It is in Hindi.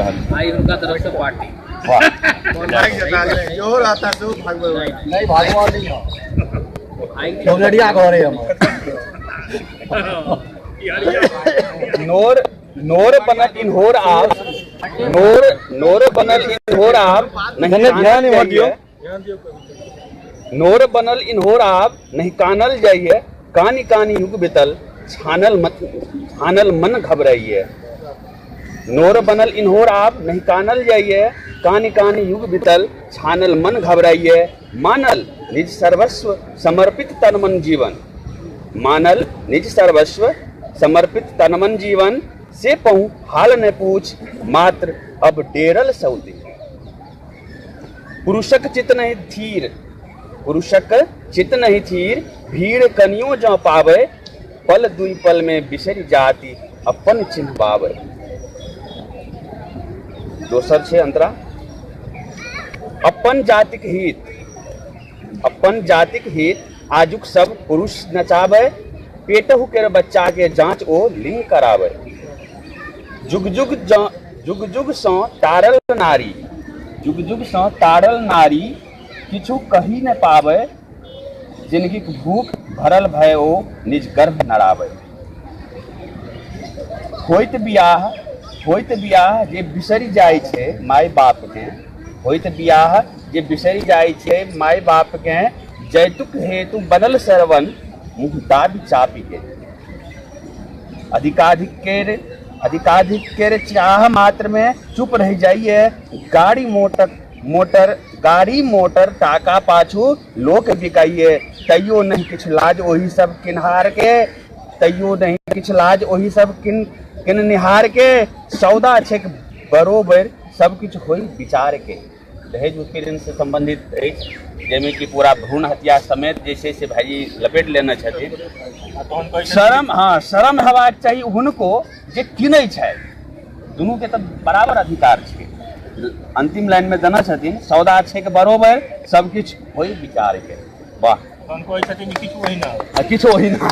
रहा आई उनका तरफ से पार्टी नहीं भागवान नहीं हो लड़िया कह रहे हम नोर नोर बनल इन्होर आप नोर बनल इन्होर आप नहीं ध्यान नहीं दियो नोर बनल इन्होर आप नहीं कानल जाइए कानी कानी युग बितल छानल मन घबराइए नोर बनल इन्होर आप नहीं कानल जाइए कानी कानी युग बितल छानल मन घबराइए मानल निज सर्वस्व समर्पित तन मन जीवन मानल निज सर्वस्व समर्पित तन मन जीवन से पहु हाल न पूछ मात्र अब डेरल सऊदी पुरुषक चित नहीं थीर पुरुषक चित नहीं थीर भीड़ कनियो जो पावे पल दुई पल में बिसरी जाती अपन चिन्ह पावे दोसर छे अंतरा अपन जातिक हित आजुक सब पुरुष नचावे पेटहु के बच्चा के जांच ओ लिंग करावे जुग जुग सौ तारल नारी किछु कही न पावे जिनकी भूख भरल भय ओ निज गर्भ नड़ावे होइत बियाह जे बिसरी जाय छे माय बाप के होइत बियाह जे बिसरी जाय छे माय बाप के जैतुक हेतु बनल सरवन मुँह दाबी चापी के अधिकाधिक के चाह मात्र में चुप रह जाइए गाड़ी मोटर टाका पाछू लोक बिकाइए तैयो नहीं किछ लाज ओही सब किन्हार के तैयो नहीं किछ लाज ओही सब किन निहार के सौदा छे बरोबर सब किछ होई विचार के दहेज उत्पीड़न से संबंधित जैमे कि पूरा भ्रूण हत्या समेत जैसे से भाई लपेट लेना छथिन शर्म हेबाक चाही हुनको जे किनै छै दुनू के तऽ बराबर अधिकार छै अंतिम लाइन में देना छथिन सौदा छै के बरोबर सब किछ होई विचार के वाह किछु ओहिना